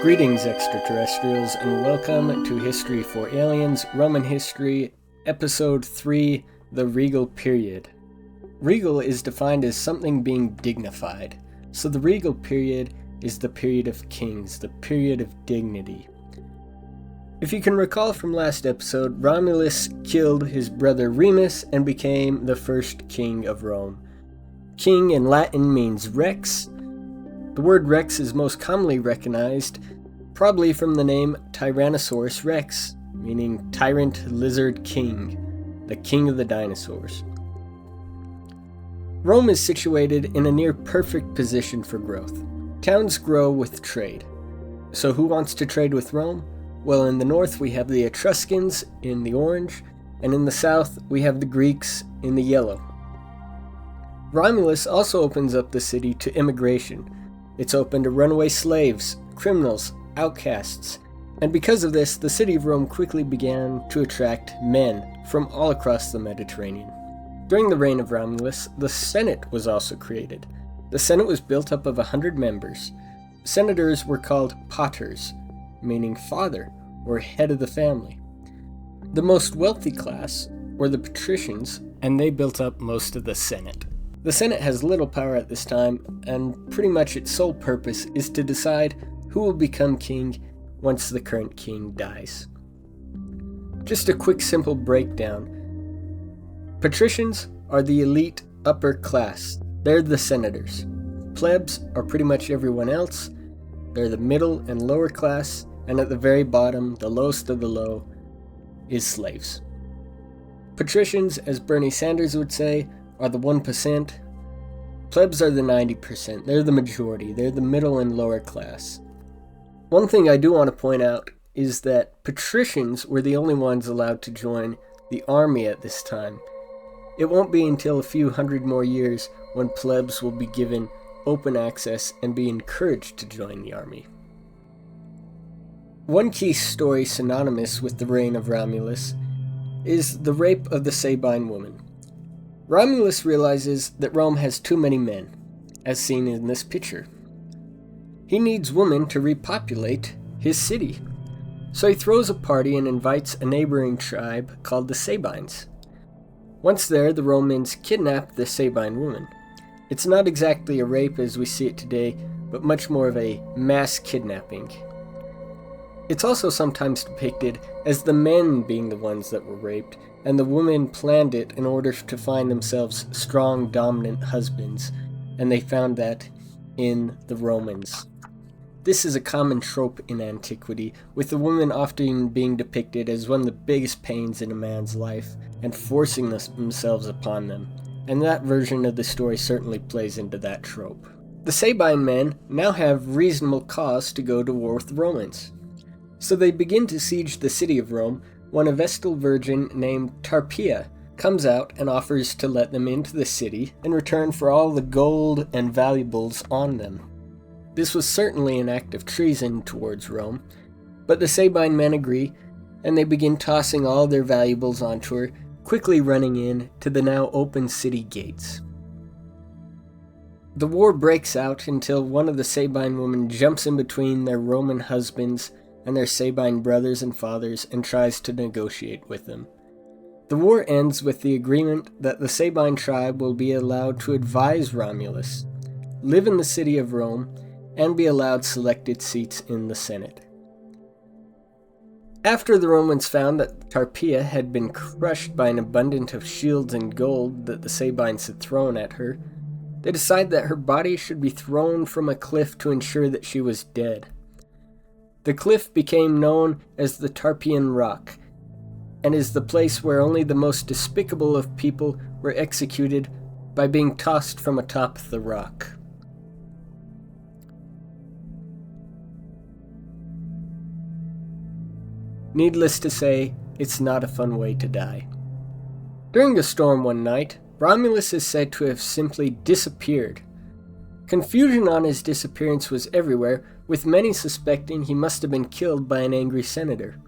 Greetings, extraterrestrials, and welcome to History for Aliens, Roman History, Episode 3, The Regal Period. Regal is defined as something being dignified, so the Regal Period is the period of kings, the period of dignity. If you can recall from last episode, Romulus killed his brother Remus and became the first king of Rome. King in Latin means rex. The word rex is most commonly recognized probably from the name Tyrannosaurus rex, meaning tyrant lizard king, the king of the dinosaurs. Rome is situated in a near-perfect position for growth. Towns grow with trade. So who wants to trade with Rome? Well, in the north we have the Etruscans in the orange, and in the south we have the Greeks in the yellow. Romulus also opens up the city to immigration. It's open to runaway slaves, criminals, outcasts, and because of this, the city of Rome quickly began to attract men from all across the Mediterranean. During the reign of Romulus, the Senate was also created. The Senate was built up of 100 members. Senators were called paters, meaning father or head of the family. The most wealthy class were the patricians, and they built up most of the Senate. The Senate has little power at this time, and pretty much its sole purpose is to decide who will become king once the current king dies. Just a quick simple breakdown. Patricians are the elite upper class. They're the senators. Plebs are pretty much everyone else. They're the middle and lower class, and at the very bottom, the lowest of the low, is slaves. Patricians, as Bernie Sanders would say, are the 1%. Plebs are the 90%. They're the majority. They're the middle and lower class. One thing I do want to point out is that patricians were the only ones allowed to join the army at this time. It won't be until a few hundred more years when plebs will be given open access and be encouraged to join the army. One key story synonymous with the reign of Romulus is the rape of the Sabine woman. Romulus realizes that Rome has too many men, as seen in this picture. He needs women to repopulate his city, so he throws a party and invites a neighboring tribe called the Sabines. Once there, the Romans kidnap the Sabine woman. It's not exactly a rape as we see it today, but much more of a mass kidnapping. It's also sometimes depicted as the men being the ones that were raped, and the women planned it in order to find themselves strong, dominant husbands, and they found that in the Romans. This is a common trope in antiquity, with the women often being depicted as one of the biggest pains in a man's life, and forcing themselves upon them, and that version of the story certainly plays into that trope. The Sabine men now have reasonable cause to go to war with the Romans. So they begin to siege the city of Rome when a Vestal virgin named Tarquinius comes out and offers to let them into the city in return for all the gold and valuables on them. This was certainly an act of treason towards Rome, but the Sabine men agree, and they begin tossing all their valuables onto her, quickly running in to the now open city gates. The war breaks out until one of the Sabine women jumps in between their Roman husbands and their Sabine brothers and fathers and tries to negotiate with them. The war ends with the agreement that the Sabine tribe will be allowed to advise Romulus, live in the city of Rome, and be allowed selected seats in the Senate. After the Romans found that Tarquinius had been crushed by an abundance of shields and gold that the Sabines had thrown at her, they decided that her body should be thrown from a cliff to ensure that she was dead. The cliff became known as the Tarpeian Rock, and is the place where only the most despicable of people were executed by being tossed from atop the rock. Needless to say, it's not a fun way to die. During a storm one night, Romulus is said to have simply disappeared. Confusion on his disappearance was everywhere, with many suspecting he must have been killed by an angry senator.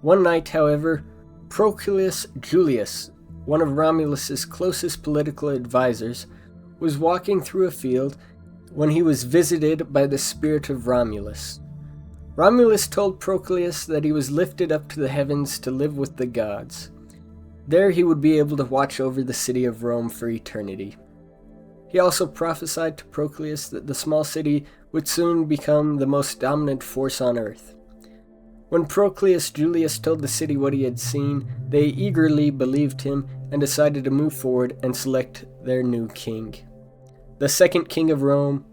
One night, however, Proclus Julius, one of Romulus's closest political advisors, was walking through a field when he was visited by the spirit of Romulus. Romulus told Proclius that he was lifted up to the heavens to live with the gods. There he would be able to watch over the city of Rome for eternity. He also prophesied to Proclius that the small city would soon become the most dominant force on earth. When Proclius Julius told the city what he had seen, they eagerly believed him and decided to move forward and select their new king. The second king of Rome,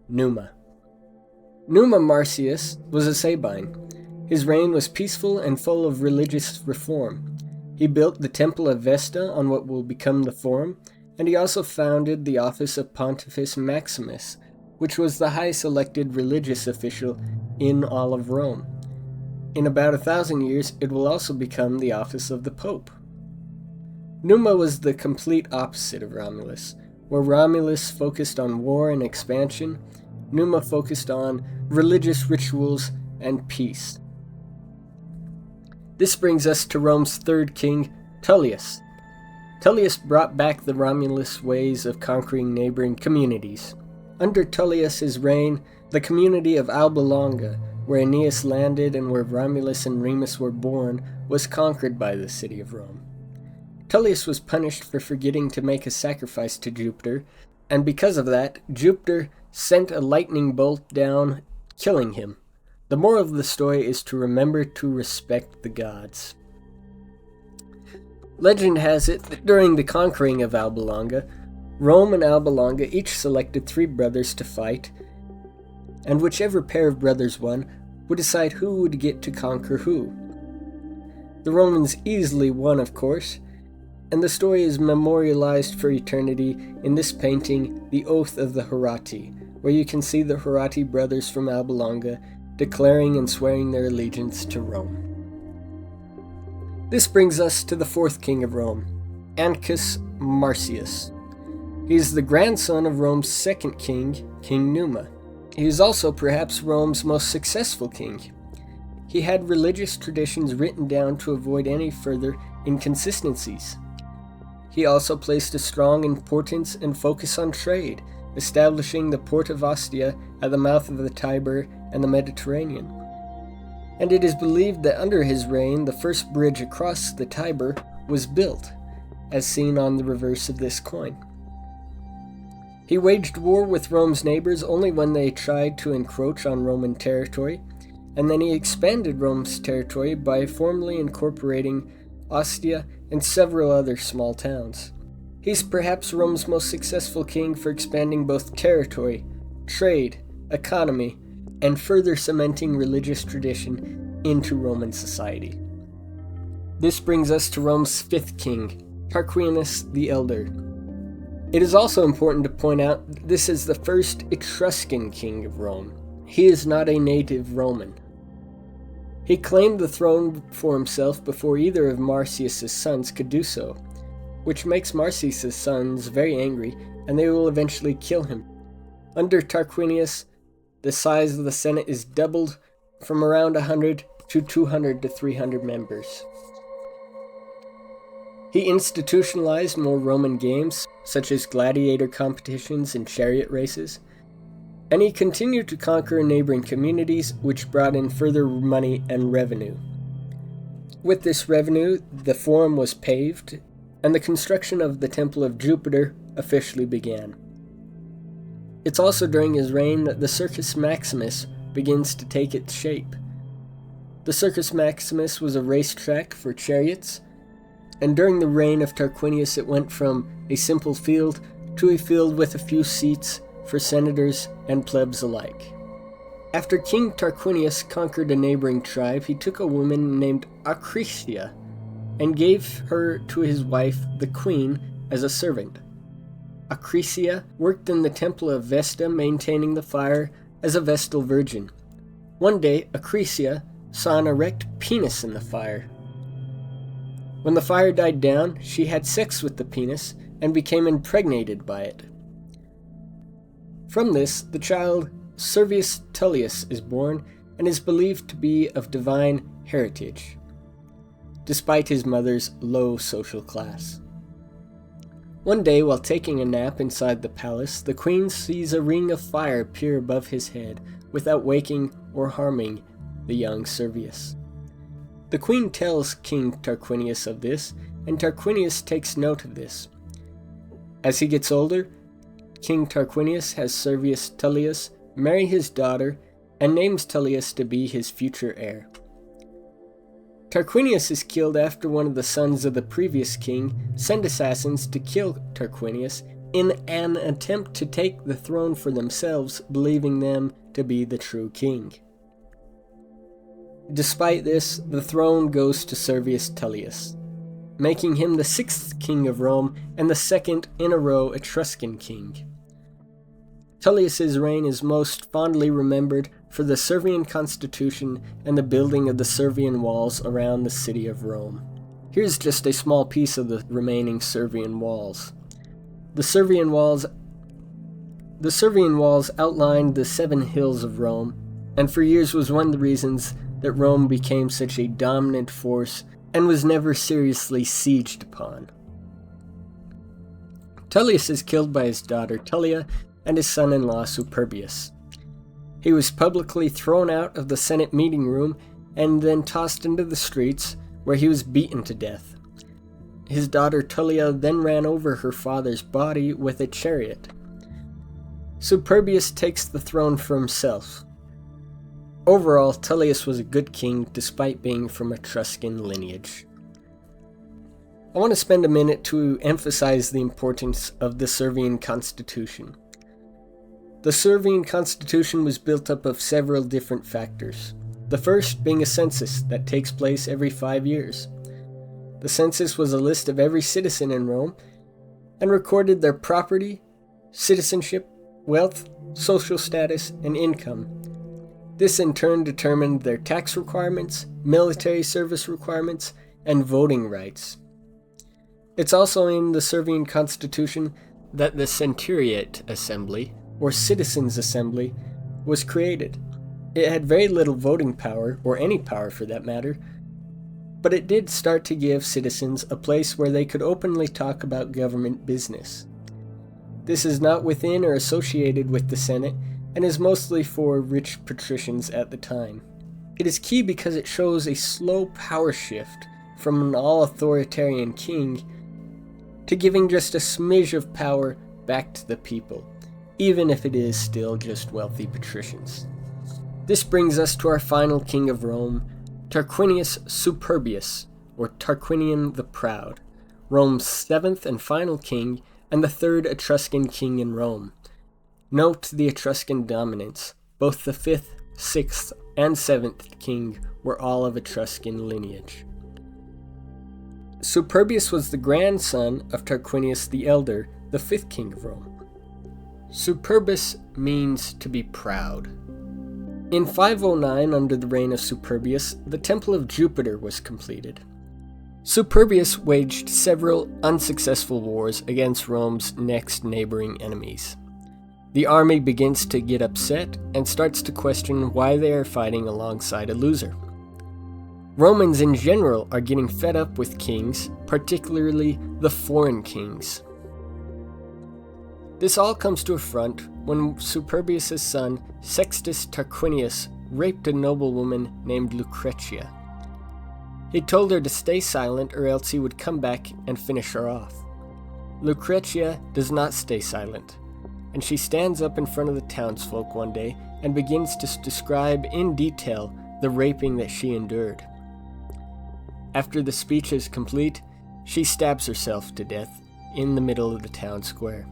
Numa. Numa Marcius was a Sabine. His reign was peaceful and full of religious reform. He built the Temple of Vesta on what will become the Forum, and he also founded the office of Pontifex Maximus, which was the highest elected religious official in all of Rome. In about 1,000 years, it will also become the office of the Pope. Numa was the complete opposite of Romulus. Where Romulus focused on war and expansion, Numa focused on religious rituals and peace. This brings us to Rome's third king, Tullus. Tullus brought back the Romulus ways of conquering neighboring communities. Under Tullius's reign, the community of Alba Longa, where Aeneas landed and where Romulus and Remus were born, was conquered by the city of Rome. Tullus was punished for forgetting to make a sacrifice to Jupiter, and because of that, Jupiter sent a lightning bolt down, killing him. The moral of the story is to remember to respect the gods. Legend has it that during the conquering of Alba Longa, Rome and Alba Longa each selected 3 brothers to fight, and whichever pair of brothers won would decide who would get to conquer who. The Romans easily won, of course, and the story is memorialized for eternity in this painting, The Oath of the Horatti, where you can see the Horatti brothers from Alba Longa declaring and swearing their allegiance to Rome. This brings us to the fourth king of Rome, Ancus Marcius. He is the grandson of Rome's second king, King Numa. He is also perhaps Rome's most successful king. He had religious traditions written down to avoid any further inconsistencies. He also placed a strong importance and focus on trade, establishing the port of Ostia at the mouth of the Tiber and the Mediterranean. And it is believed that under his reign the first bridge across the Tiber was built, as seen on the reverse of this coin. He waged war with Rome's neighbors only when they tried to encroach on Roman territory, and then he expanded Rome's territory by formally incorporating Ostia and several other small towns. He's perhaps Rome's most successful king for expanding both territory, trade, economy, and further cementing religious tradition into Roman society. This brings us to Rome's fifth king, Tarquinius the Elder. It is also important to point out that this is the first Etruscan king of Rome. He is not a native Roman. He claimed the throne for himself before either of Marcius' sons could do so, which makes Marcius' sons very angry, and they will eventually kill him. Under Tarquinius, the size of the Senate is doubled from around 100 to 200 to 300 members. He institutionalized more Roman games, such as gladiator competitions and chariot races, and he continued to conquer neighboring communities, which brought in further money and revenue. With this revenue, the Forum was paved, and the construction of the Temple of Jupiter officially began. It's also during his reign that the Circus Maximus begins to take its shape. The Circus Maximus was a racetrack for chariots, and during the reign of Tarquinius it went from a simple field to a field with a few seats for senators and plebs alike. After King Tarquinius conquered a neighboring tribe, he took a woman named Acrisia and gave her to his wife, the queen, as a servant. Acrisia worked in the temple of Vesta, maintaining the fire as a Vestal virgin. One day, Acrisia saw an erect penis in the fire. When the fire died down, she had sex with the penis and became impregnated by it. From this, the child Servius Tullus is born and is believed to be of divine heritage, despite his mother's low social class. One day, while taking a nap inside the palace, the queen sees a ring of fire appear above his head without waking or harming the young Servius. The queen tells King Tarquinius of this, and Tarquinius takes note of this. As he gets older, King Tarquinius has Servius Tullus marry his daughter and names Tullus to be his future heir. Tarquinius is killed after one of the sons of the previous king sent assassins to kill Tarquinius in an attempt to take the throne for themselves, believing them to be the true king. Despite this, the throne goes to Servius Tullus, making him the 6th king of Rome and the 2nd in a row Etruscan king. Tullius's reign is most fondly remembered for the Servian constitution and the building of the Servian walls around the city of Rome. Here's just a small piece of the remaining Servian walls. The Servian walls outlined the 7 hills of Rome, and for years was one of the reasons that Rome became such a dominant force and was never seriously sieged upon. Tullus is killed by his daughter Tullia and his son-in-law Superbus. He was publicly thrown out of the Senate meeting room and then tossed into the streets, where he was beaten to death. His daughter Tullia then ran over her father's body with a chariot. Superbus takes the throne for himself. Overall, Tullus was a good king despite being from Etruscan lineage. I want to spend a minute to emphasize the importance of the Servian constitution. The Servian constitution was built up of several different factors, the first being a census that takes place every 5 years. The census was a list of every citizen in Rome and recorded their property, citizenship, wealth, social status, and income. This in turn determined their tax requirements, military service requirements, and voting rights. It's also in the Servian constitution that the Centuriate Assembly, or Citizens' Assembly, was created. It had very little voting power, or any power for that matter, but it did start to give citizens a place where they could openly talk about government business. This is not within or associated with the Senate, and is mostly for rich patricians at the time. It is key because it shows a slow power shift from an all-authoritarian king to giving just a smidge of power back to the people, even if it is still just wealthy patricians. This brings us to our final king of Rome, Tarquinius Superbus, or Tarquinian the Proud, Rome's 7th and final king and the 3rd Etruscan king in Rome. Note the Etruscan dominance. Both the 5th, 6th, and 7th king were all of Etruscan lineage. Superbus was the grandson of Tarquinius the Elder, the 5th king of Rome. Superbus means to be proud. In 509, under the reign of Superbus, the Temple of Jupiter was completed. Superbus waged several unsuccessful wars against Rome's next neighboring enemies. The army begins to get upset and starts to question why they are fighting alongside a loser. Romans in general are getting fed up with kings, particularly the foreign kings. This all comes to a front when Superbus' son, Sextus Tarquinius, raped a noblewoman named Lucretia. He told her to stay silent or else he would come back and finish her off. Lucretia does not stay silent, and she stands up in front of the townsfolk one day and begins to describe in detail the raping that she endured. After the speech is complete, she stabs herself to death in the middle of the town square.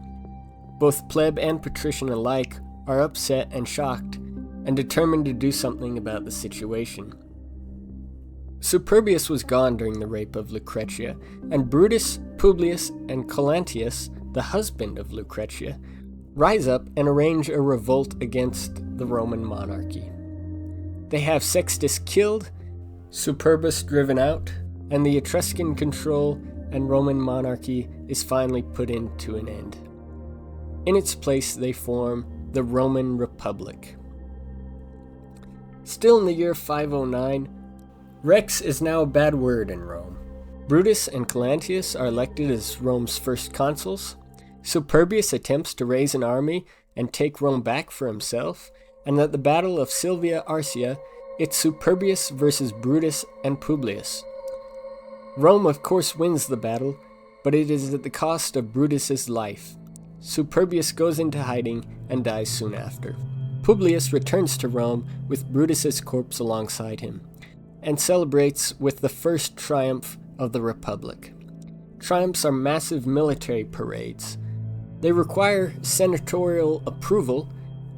Both pleb and patrician alike are upset and shocked, and determined to do something about the situation. Superbus was gone during the rape of Lucretia, and Brutus, Publius, and Collantius, the husband of Lucretia, rise up and arrange a revolt against the Roman monarchy. They have Sextus killed, Superbus driven out, and the Etruscan control and Roman monarchy is finally put into an end. In its place, they form the Roman Republic. Still in the year 509, Rex is now a bad word in Rome. Brutus and Collantius are elected as Rome's first consuls. Superbus attempts to raise an army and take Rome back for himself, and at the Battle of Silvia Arcia, It's Superbus versus Brutus and Publius. Rome of course wins the battle, but it is at the cost of Brutus's life. Superbus goes into hiding and dies soon after. Publius returns to Rome with Brutus's corpse alongside him, and celebrates with the first triumph of the Republic. Triumphs are massive military parades. They require senatorial approval,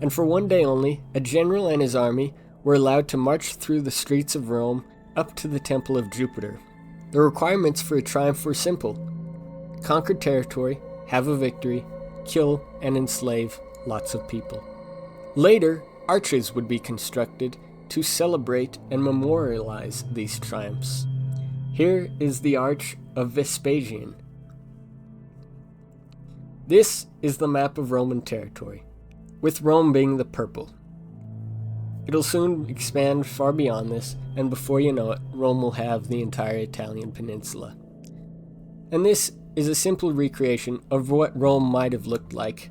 and for one day only, a general and his army were allowed to march through the streets of Rome up to the Temple of Jupiter. The requirements for a triumph were simple: conquer territory, have a victory, kill and enslave lots of people. Later, arches would be constructed to celebrate and memorialize these triumphs. Here is the Arch of Vespasian. This is the map of Roman territory, with Rome being the purple. It'll soon expand far beyond this, and before you know it, Rome will have the entire Italian peninsula. And this is a simple recreation of what Rome might have looked like,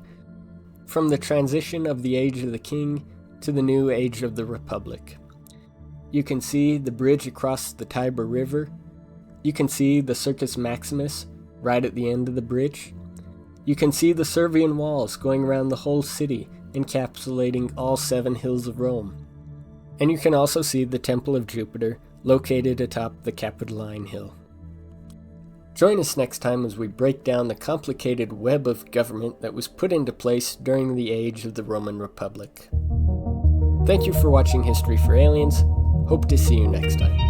from the transition of the age of the king to the new age of the Republic. You can see the bridge across the Tiber River. You can see the Circus Maximus right at the end of the bridge. You can see the Servian walls going around the whole city, encapsulating all 7 hills of Rome. And you can also see the Temple of Jupiter located atop the Capitoline Hill. Join us next time as we break down the complicated web of government that was put into place during the age of the Roman Republic. Thank you for watching History for Aliens. Hope to see you next time.